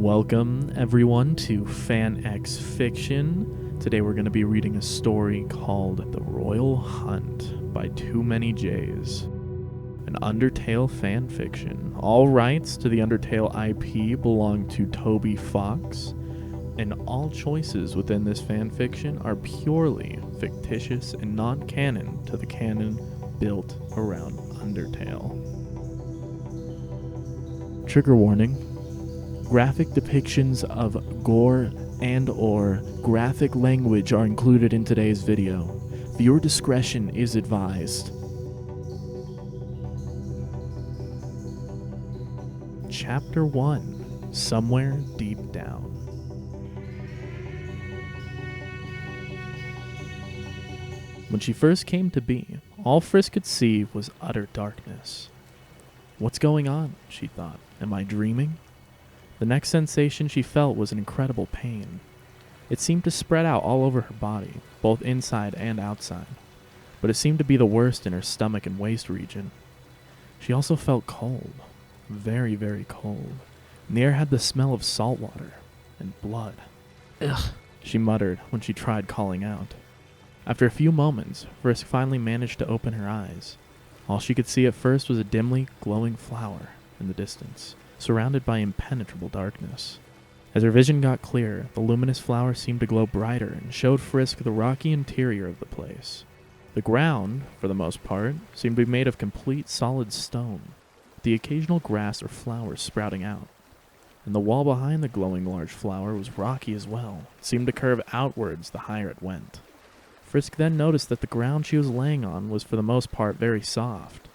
Welcome everyone to Fan X Fiction. Today we're going to be reading a story called The Royal Hunt by TooManyJays, an Undertale fan fiction. All rights to the Undertale IP belong to Toby Fox, and all choices within this fan fiction are purely fictitious and non-canon to the canon built around Undertale. Trigger warning. Graphic depictions of gore and/or graphic language are included in today's video. Viewer discretion is advised. Chapter 1: Somewhere Deep Down. When she first came to be, all Frisk could see was utter darkness. What's going on? She thought. Am I dreaming? The next sensation she felt was an incredible pain. It seemed to spread out all over her body, both inside and outside, but it seemed to be the worst in her stomach and waist region. She also felt cold, very, very cold, and the air had the smell of salt water and blood. Ugh, she muttered when she tried calling out. After a few moments, Frisk finally managed to open her eyes. All she could see at first was a dimly glowing flower in the distance, surrounded by impenetrable darkness. As her vision got clearer, the luminous flower seemed to glow brighter and showed Frisk the rocky interior of the place. The ground, for the most part, seemed to be made of complete solid stone, with the occasional grass or flowers sprouting out. And the wall behind the glowing large flower was rocky as well. It seemed to curve outwards the higher it went. Frisk then noticed that the ground she was laying on was for the most part very soft.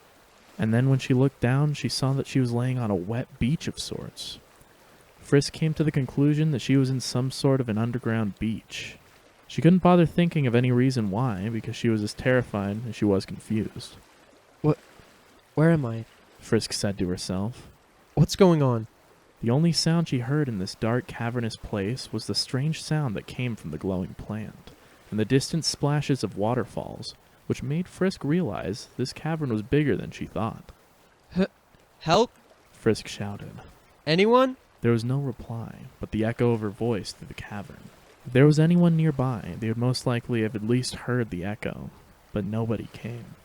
And then when she looked down, she saw that she was laying on a wet beach of sorts. Frisk came to the conclusion that she was in some sort of an underground beach. She couldn't bother thinking of any reason why, because she was as terrified as she was confused. Where am I? Frisk said to herself. What's going on? The only sound she heard in this dark, cavernous place was the strange sound that came from the glowing plant, and the distant splashes of waterfalls, which made Frisk realize this cavern was bigger than she thought. Help? Frisk shouted. Anyone? There was no reply, but the echo of her voice through the cavern. If there was anyone nearby, they would most likely have at least heard the echo, but nobody came.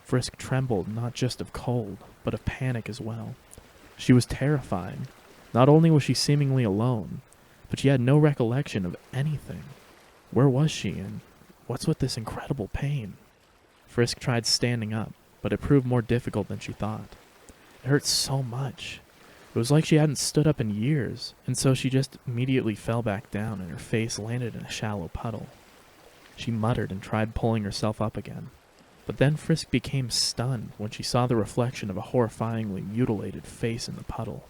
Frisk trembled not just of cold, but of panic as well. She was terrified. Not only was she seemingly alone, but she had no recollection of anything. Where was she, and what's with this incredible pain? Frisk tried standing up, but it proved more difficult than she thought. It hurt so much. It was like she hadn't stood up in years, and so she just immediately fell back down and her face landed in a shallow puddle. She muttered and tried pulling herself up again. But then Frisk became stunned when she saw the reflection of a horrifyingly mutilated face in the puddle.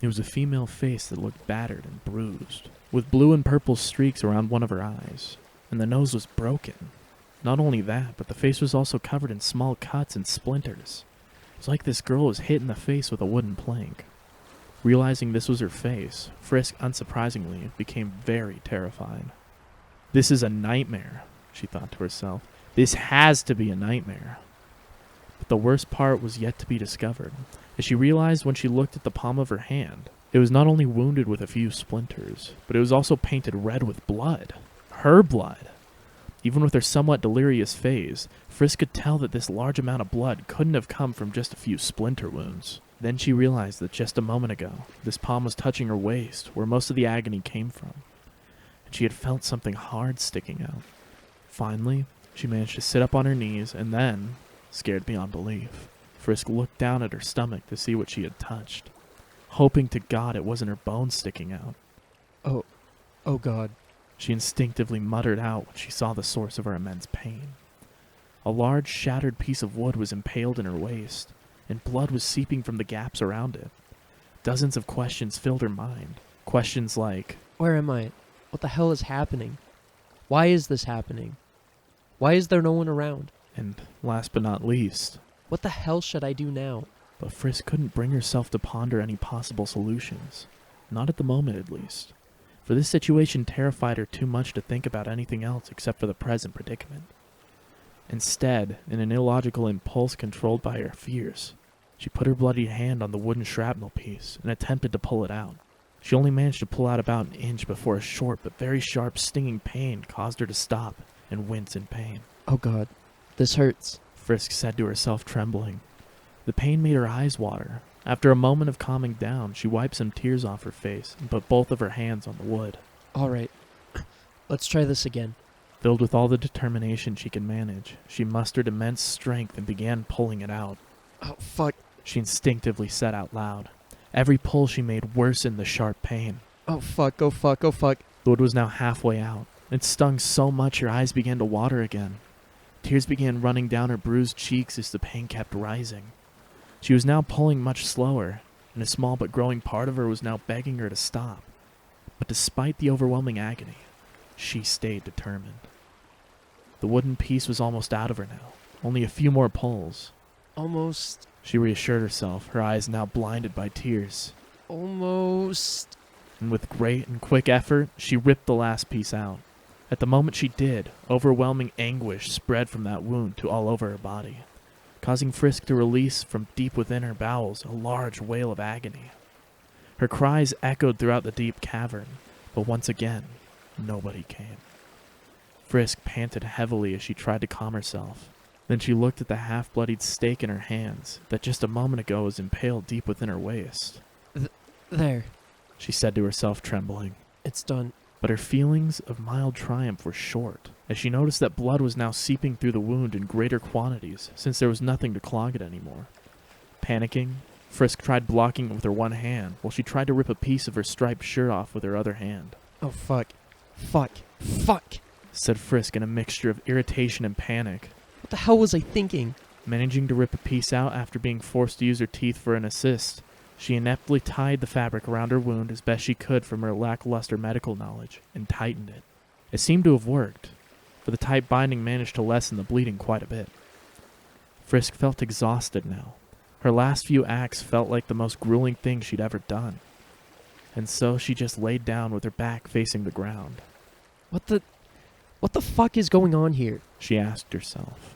It was a female face that looked battered and bruised, with blue and purple streaks around one of her eyes, and the nose was broken. Not only that, but the face was also covered in small cuts and splinters. It was like this girl was hit in the face with a wooden plank. Realizing this was her face, Frisk, unsurprisingly, became very terrified. This is a nightmare, she thought to herself. This has to be a nightmare. But the worst part was yet to be discovered, as she realized when she looked at the palm of her hand. It was not only wounded with a few splinters, but it was also painted red with blood. Her blood. Even with her somewhat delirious phase, Frisk could tell that this large amount of blood couldn't have come from just a few splinter wounds. Then she realized that just a moment ago, this palm was touching her waist, where most of the agony came from, and she had felt something hard sticking out. Finally, she managed to sit up on her knees, and then, scared beyond belief, Frisk looked down at her stomach to see what she had touched, hoping to God it wasn't her bones sticking out. Oh God. She instinctively muttered out when she saw the source of her immense pain. A large, shattered piece of wood was impaled in her waist, and blood was seeping from the gaps around it. Dozens of questions filled her mind. Questions like, Where am I? What the hell is happening? Why is this happening? Why is there no one around? And last but not least, what the hell should I do now? But Frisk couldn't bring herself to ponder any possible solutions. Not at the moment, at least. For this situation terrified her too much to think about anything else except for the present predicament. Instead, in an illogical impulse controlled by her fears, she put her bloody hand on the wooden shrapnel piece and attempted to pull it out. She only managed to pull out about an inch before a short but very sharp stinging pain caused her to stop and wince in pain. Oh god, this hurts. Frisk said to herself, trembling. The pain made her eyes water. After a moment of calming down, she wiped some tears off her face and put both of her hands on the wood. Alright, let's try this again. Filled with all the determination she could manage, she mustered immense strength and began pulling it out. Oh fuck. She instinctively said out loud. Every pull she made worsened the sharp pain. Oh fuck, oh fuck, oh fuck. The wood was now halfway out. It stung so much her eyes began to water again. Tears began running down her bruised cheeks as the pain kept rising. She was now pulling much slower, and a small but growing part of her was now begging her to stop. But despite the overwhelming agony, she stayed determined. The wooden piece was almost out of her now. Only a few more pulls. Almost. She reassured herself, her eyes now blinded by tears. Almost. And with great and quick effort, she ripped the last piece out. At the moment she did, overwhelming anguish spread from that wound to all over her body, causing Frisk to release from deep within her bowels a large wail of agony. Her cries echoed throughout the deep cavern, but once again, nobody came. Frisk panted heavily as she tried to calm herself. Then she looked at the half-bloodied stake in her hands that just a moment ago was impaled deep within her waist. There. She said to herself, trembling. It's done. But her feelings of mild triumph were short, as she noticed that blood was now seeping through the wound in greater quantities, since there was nothing to clog it anymore. Panicking, Frisk tried blocking it with her one hand, while she tried to rip a piece of her striped shirt off with her other hand. Oh fuck. Fuck. Fuck. Said Frisk in a mixture of irritation and panic. What the hell was I thinking? Managing to rip a piece out after being forced to use her teeth for an assist, she ineptly tied the fabric around her wound as best she could from her lackluster medical knowledge, and tightened it. It seemed to have worked, for the tight binding managed to lessen the bleeding quite a bit. Frisk felt exhausted now. Her last few acts felt like the most grueling thing she'd ever done. And so she just laid down with her back facing the ground. What the fuck is going on here? She asked herself.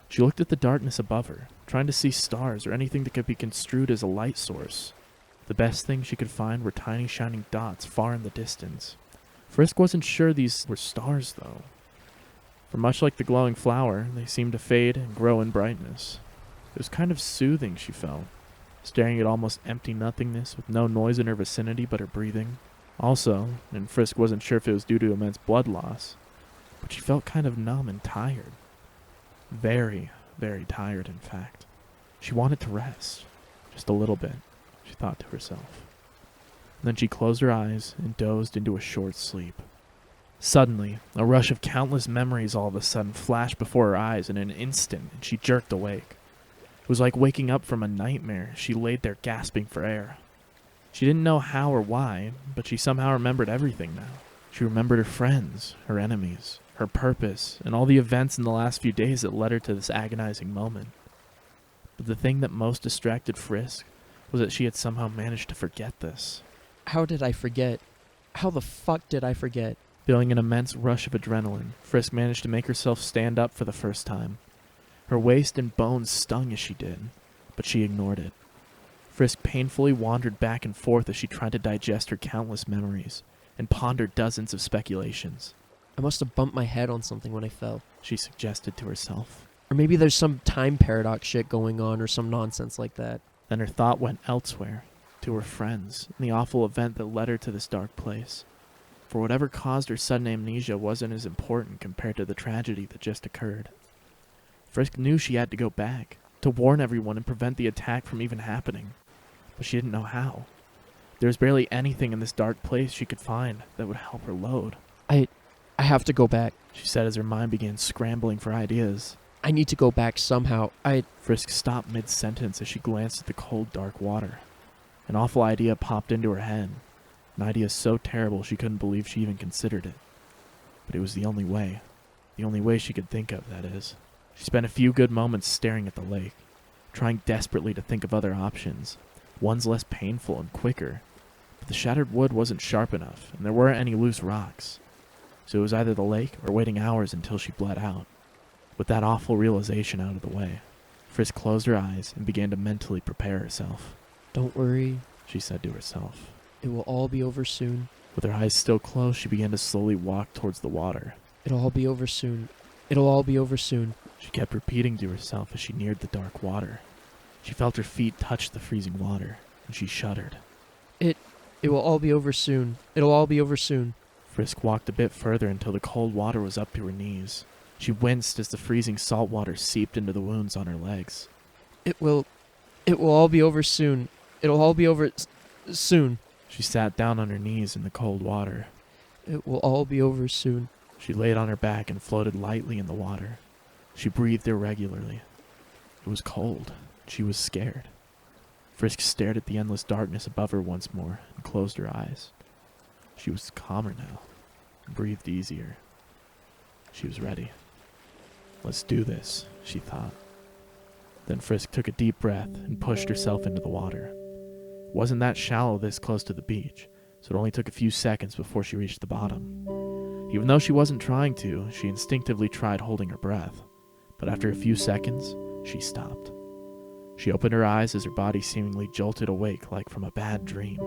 She looked at the darkness above her, trying to see stars or anything that could be construed as a light source. The best thing she could find were tiny shining dots far in the distance. Frisk wasn't sure these were stars, though. For much like the glowing flower, they seemed to fade and grow in brightness. It was kind of soothing, she felt, staring at almost empty nothingness with no noise in her vicinity but her breathing. Also, and Frisk wasn't sure if it was due to immense blood loss, but she felt kind of numb and tired. Very, very tired, in fact. She wanted to rest. Just a little bit, she thought to herself. Then she closed her eyes and dozed into a short sleep. Suddenly, a rush of countless memories all of a sudden flashed before her eyes in an instant, and she jerked awake. It was like waking up from a nightmare as she laid there gasping for air. She didn't know how or why, but she somehow remembered everything now. She remembered her friends, her enemies, her purpose, and all the events in the last few days that led her to this agonizing moment. But the thing that most distracted Frisk was that she had somehow managed to forget this. How did I forget? How the fuck did I forget? Feeling an immense rush of adrenaline, Frisk managed to make herself stand up for the first time. Her waist and bones stung as she did, but she ignored it. Frisk painfully wandered back and forth as she tried to digest her countless memories and pondered dozens of speculations. I must have bumped my head on something when I fell. She suggested to herself. Or maybe there's some time paradox shit going on or some nonsense like that. Then her thought went elsewhere, to her friends, and the awful event that led her to this dark place. For whatever caused her sudden amnesia wasn't as important compared to the tragedy that just occurred. Frisk knew she had to go back, to warn everyone and prevent the attack from even happening. But she didn't know how. There was barely anything in this dark place she could find that would help her load. I have to go back. She said as her mind began scrambling for ideas. I need to go back somehow. Frisk stopped mid-sentence as she glanced at the cold, dark water. An awful idea popped into her head. An idea so terrible she couldn't believe she even considered it. But it was the only way. The only way she could think of, that is. She spent a few good moments staring at the lake, trying desperately to think of other options, ones less painful and quicker. But the shattered wood wasn't sharp enough, and there weren't any loose rocks. So it was either the lake or waiting hours until she bled out. With that awful realization out of the way, Frisk closed her eyes and began to mentally prepare herself. Don't worry, she said to herself. It will all be over soon. With her eyes still closed, she began to slowly walk towards the water. It'll all be over soon. It'll all be over soon. She kept repeating to herself as she neared the dark water. She felt her feet touch the freezing water, and she shuddered. It will all be over soon. It'll all be over soon. Frisk walked a bit further until the cold water was up to her knees. She winced as the freezing salt water seeped into the wounds on her legs. It will all be over soon. It'll all be over soon. She sat down on her knees in the cold water. It will all be over soon. She laid on her back and floated lightly in the water. She breathed irregularly. It was cold. She was scared. Frisk stared at the endless darkness above her once more and closed her eyes. She was calmer now, and breathed easier. She was ready. Let's do this, she thought. Then Frisk took a deep breath and pushed herself into the water. It wasn't that shallow this close to the beach, so it only took a few seconds before she reached the bottom. Even though she wasn't trying to, she instinctively tried holding her breath. But after a few seconds, she stopped. She opened her eyes as her body seemingly jolted awake like from a bad dream.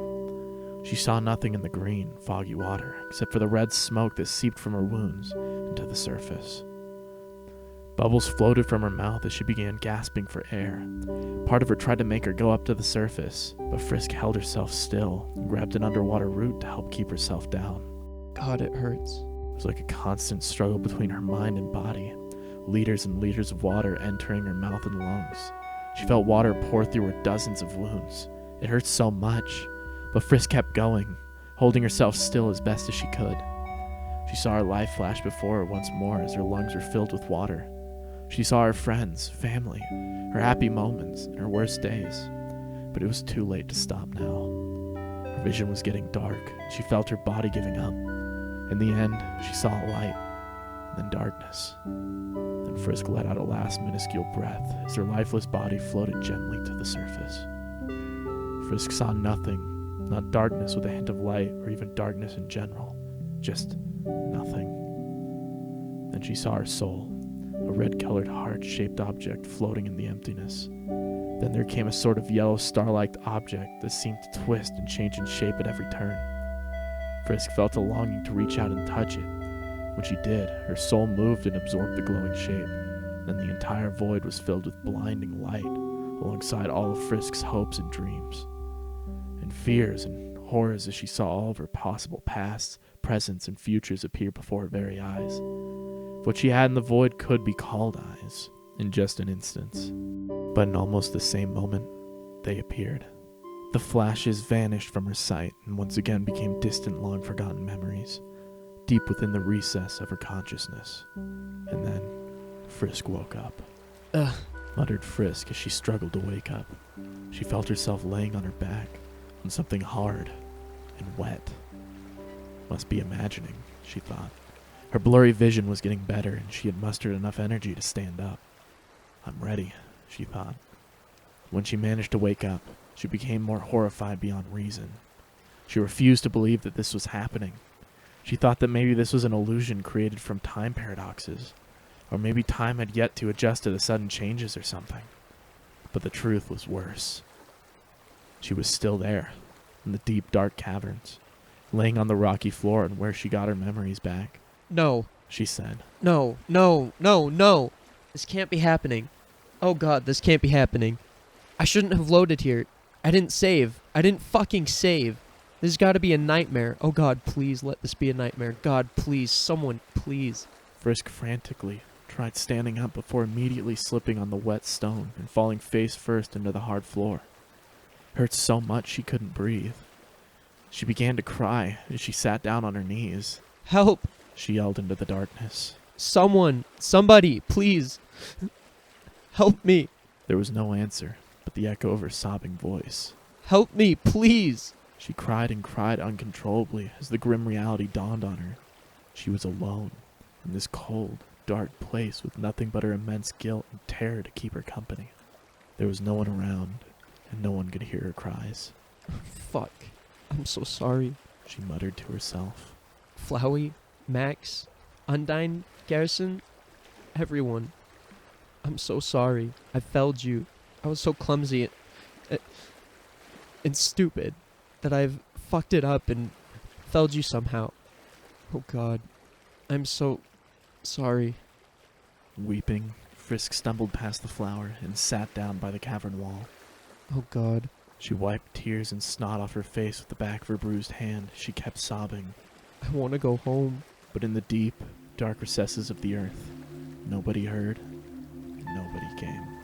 She saw nothing in the green, foggy water, except for the red smoke that seeped from her wounds into the surface. Bubbles floated from her mouth as she began gasping for air. Part of her tried to make her go up to the surface, but Frisk held herself still and grabbed an underwater root to help keep herself down. God, it hurts. It was like a constant struggle between her mind and body, liters and liters of water entering her mouth and lungs. She felt water pour through her dozens of wounds. It hurt so much, but Frisk kept going, holding herself still as best as she could. She saw her life flash before her once more as her lungs were filled with water. She saw her friends, family, her happy moments, and her worst days. But it was too late to stop now. Her vision was getting dark. She felt her body giving up. In the end, she saw a light, then darkness. Then Frisk let out a last minuscule breath as her lifeless body floated gently to the surface. Frisk saw nothing, not darkness with a hint of light or even darkness in general, just nothing. Then she saw her soul, a red-colored heart-shaped object floating in the emptiness. Then there came a sort of yellow star-like object that seemed to twist and change in shape at every turn. Frisk felt a longing to reach out and touch it. When she did, her soul moved and absorbed the glowing shape. Then the entire void was filled with blinding light, alongside all of Frisk's hopes and dreams, and fears and horrors as she saw all of her possible pasts, presents, and futures appear before her very eyes. What she had in the void could be called eyes, in just an instant. But in almost the same moment, they appeared. The flashes vanished from her sight and once again became distant, long-forgotten memories, deep within the recess of her consciousness. And then, Frisk woke up. Ugh. Muttered Frisk as she struggled to wake up. She felt herself laying on her back, on something hard and wet. Must be imagining, she thought. Her blurry vision was getting better, and she had mustered enough energy to stand up. I'm ready, she thought. When she managed to wake up, she became more horrified beyond reason. She refused to believe that this was happening. She thought that maybe this was an illusion created from time paradoxes, or maybe time had yet to adjust to the sudden changes or something. But the truth was worse. She was still there, in the deep, dark caverns, laying on the rocky floor and where she got her memories back. No, she said. No, no, no, no. This can't be happening. Oh God, this can't be happening. I shouldn't have loaded here. I didn't save. I didn't fucking save. This has got to be a nightmare. Oh God, please let this be a nightmare. God, please, someone, please. Frisk frantically tried standing up before immediately slipping on the wet stone and falling face first into the hard floor. It hurt so much she couldn't breathe. She began to cry as she sat down on her knees. Help! She yelled into the darkness. Someone, somebody, please. Help me. There was no answer, but the echo of her sobbing voice. Help me, please. She cried and cried uncontrollably as the grim reality dawned on her. She was alone, in this cold, dark place with nothing but her immense guilt and terror to keep her company. There was no one around, and no one could hear her cries. Fuck. I'm so sorry. She muttered to herself. Flowey, Max, Undyne, Garrison, everyone. I'm so sorry. I failed you. I was so clumsy and stupid that I've fucked it up and felled you somehow. Oh God. I'm so sorry. Weeping, Frisk stumbled past the flower and sat down by the cavern wall. Oh God. She wiped tears and snot off her face with the back of her bruised hand. She kept sobbing. I want to go home. But in the deep, dark recesses of the earth, nobody heard, nobody came.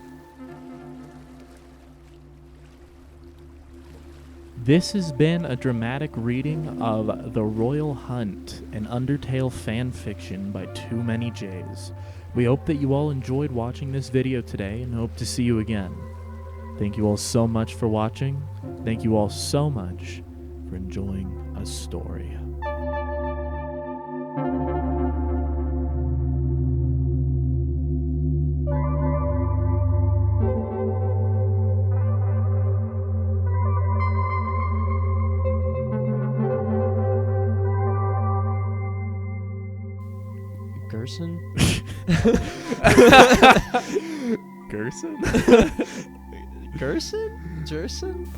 This has been a dramatic reading of The Royal Hunt, an Undertale fan fiction by TooManyJays. We hope that you all enjoyed watching this video today and hope to see you again. Thank you all so much for watching. Thank you all so much for enjoying a story. Gerson? Gerson? Gerson? Jerson?